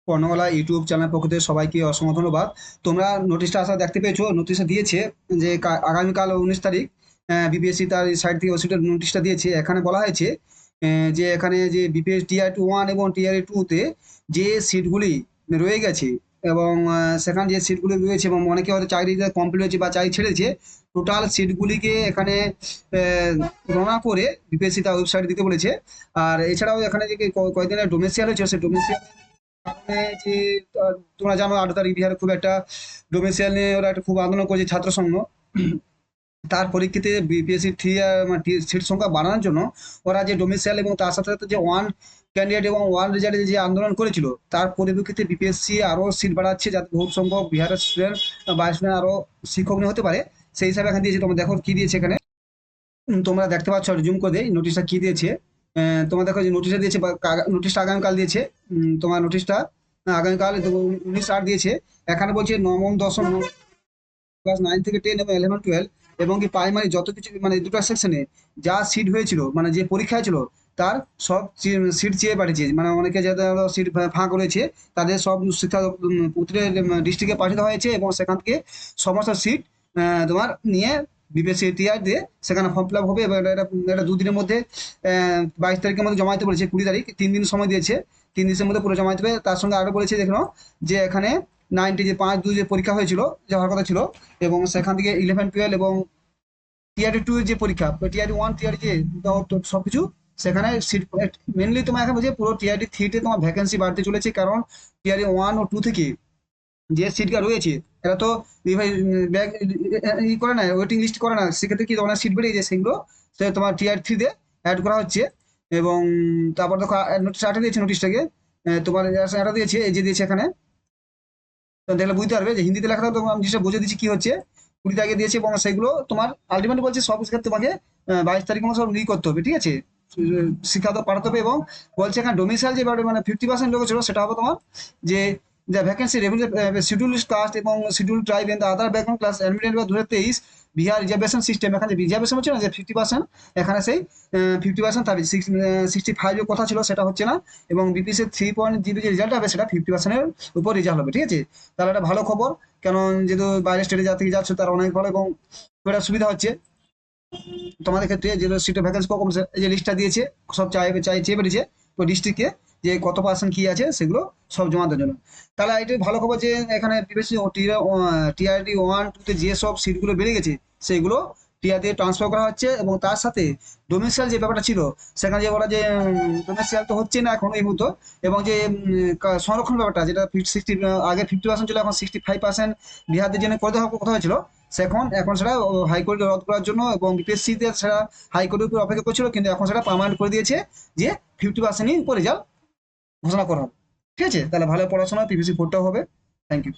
কর্ণমালা YouTube channel পক্ষ থেকে সবাইকে অসংখ্য ধন্যবাদ। তোমরা নোটিশটা আসা দেখতে পেয়েছো, নোটিশটা দিয়েছে যে আগামীকাল 19 তারিখ বিপিএসসি তার সাইড থেকে ওসিটার নোটিশটা দিয়েছে। এখানে বলা হয়েছে যে এখানে যে বিপিএস টিআর 1 এবং টিআর 2-তে যে সিটগুলি রয়ে গেছে এবং সেখানে যে সিটগুলি রয়েছে এবং অনেকে হয়তো চাকরিটা কমপ্লিট হয়েছে বা চাকরি ছেড়েছে, টোটাল সিটগুলিকে এখানে গণনা করে বিপিএসসি তার ওয়েবসাইটে দিতে বলেছে। আর এছাড়াও এখানে যে কয়েকদিনের ডোমেসিয়াল হয়েছে, সেই ডোমেসিয়াল কারণে যে তোমরা জানো 8 তারিখ বিহারে খুব একটা ডোমেসিয়াল নিয়ে ওরা একটা খুব আন্দোলন করেছে ছাত্র সংঘ। তার পরিপ্রেক্ষিতে বিপিএসসি সিট সংখ্যা বাড়ানোর জন্য ওরা যে ডোমেসিয়াল এবং তার সাথে সাথে যে ওয়ান ক্যান্ডিডেট এবং ওয়ান রেজাল্টে যে আন্দোলন করেছিল, তার পরিপ্রেক্ষিতে বিপিএসসি আরও সিট বাড়াচ্ছে যাতে বহু সংখ্যক বিহারের স্টুডেন্ট বা স্টুডেন্ট আরও শিক্ষক নিয়ে হতে পারে। সেই হিসাবে এখানে দিয়েছে, তোমরা দেখো কি দিয়েছে এখানে। তোমরা দেখতে পাচ্ছ, জুম করে দেই নোটিশটা কি দিয়েছে। তোমরা দেখো যে নোটিশটা দিয়েছে বা নোটিশটা আগামীকাল দিয়েছে। তোমার নোটিশটা আগামীকাল 19/8 দিয়েছে। এখানে বলছে নবম দশম ক্লাস 9 থেকে 10 এবং 11 12 এবং কি প্রাইমারি যত কিছু মানে দুটো সেকশনে যা সিট হয়েছিল, মানে যে পরীক্ষা ছিল তার সব সিট চেয়ে পাঠিয়েছে। মানে অনেকে যাদের সিট ফাঁক রয়েছে তাদের সব শিক্ষা ডিস্ট্রিক্টে পাঠিয়ে দেওয়া হয়েছে এবং সেখান থেকে সমস্ত সিট তোমার নিয়ে বিপিএসসি টিআর দিয়ে সেখানে ফর্ম ফিল আপ হবে। এবার এটা 2 দিনের মধ্যে 22 তারিখের মধ্যে জমা দিতে বলেছে। 20 তারিখ 3 দিন সময় দিয়েছে, 3 দিনের মধ্যে পুরো জমা দিতে হবে। তার সঙ্গে আরো বলেছে দেখো যে এখানে 90 যে 5-2 যে পরীক্ষা হয়েছিল, যে হওয়ার কথা ছিল, এবং সেখান থেকে 11 12 এবং টিআর 2 এর যে পরীক্ষা, টিআর 1 টিআর যে সবকিছু সেখানে সিট মেনলি তোমার এখন বলছে পুরো টিআর 3-তে তোমার ভ্যাকেন্সি বাড়তে চলেছে। কারণ টিআর 1 ও 2 থেকে যে সিটটা রয়েছে এরা তো ব্যাগ করে না, ওয়েটিং লিস্ট করে না, সেক্ষেত্রে কি অনেক সিট বেড়ে যায়, সেগুলো সে তোমার টিআর 3-তে অ্যাড করা হচ্ছে। এবং তারপর দেখো নোটিশ আটা দিয়েছে, নোটিশটাকে তোমার এটা দিয়েছে, এই যে দিয়েছে এখানে, তো দেখলে বুঝতে পারবে যে হিন্দিতে লেখা তো আমি জিনিসটা বুঝে দিচ্ছি কি হচ্ছে। 20 তারিখে দিয়েছে এবং সেগুলো তোমার আলটিমেটলি বলছে সব ক্ষেত্রে তোমাকে 22 তারিখের মধ্যে সব করতে হবে, ঠিক আছে। শিক্ষা তো পাঠাতে হবে। এবং বলছে এখানে ডোমিসাইল যে মানে 50% লোক ছিল, সেটা হবে তোমার যে দ্য ভ্যাকেন্সি শিডিউল কাস্ট এবং schedule tribe and other background class admitted বা 2023 বিহার রিজার্ভেশন সিস্টেম। এখানে রিজার্ভেশন হচ্ছে না যে 50%, এখানে সেই 50% থাকবে। 65 কথা ছিল সেটা হচ্ছে না। এবং বিপিসি 3.0 যে রেজাল্ট হবে সেটা 50%-এর উপর রেজাল্ট হবে, ঠিক আছে। তাহলে একটা ভালো খবর, কারণ যেহেতু বাইরে স্টেটে যা থেকে যাচ্ছে তার অনেক ভালো এবং খুব একটা সুবিধা হচ্ছে তোমাদের ক্ষেত্রে। যে সিটের ভ্যাকেন্সি কম, এই যে লিস্টটা দিয়েছে সব চেয়ে বেরিয়েছে তো ডিস্ট্রিক্টকে যে কত পার্সেন্ট কি আছে সেগুলো সব জমা দেওয়ার জন্য। তাহলে এটাই ভালো খবর যে এখানে বিবেচি টিআরডি 1 2-তে যে সব সিটগুলো বেড়ে গেছে সেগুলো টিআর দিয়ে ট্রান্সফার করা হচ্ছে। এবং তার সাথে ডোমেসিয়াল যে ব্যাপারটা ছিল, সেখানে যে ওরা যে ডোমেসিয়াল তো হচ্ছে না এখন এই মুহূর্তে, এবং যে সংরক্ষণ ব্যাপারটা যেটা 60 আগে 50% ছিল, এখন 65% বিহারদের জন্য করে দেওয়ার কথা হয়েছিল, এখন সেটা হাইকোর্টে রদ করার জন্য এবং বিপিএসসিতে সেটা হাইকোর্টের উপর অপেক্ষা করছিল, কিন্তু এখন সেটা পার্মানেন্ট করে দিয়েছে যে 50%-ই উপর রেজাল্ট ঘোষণা করা হবে। ঠিক আছে, তাহলে ভালো পড়াশোনা পিপিসি 4টাও হবে। Thank you.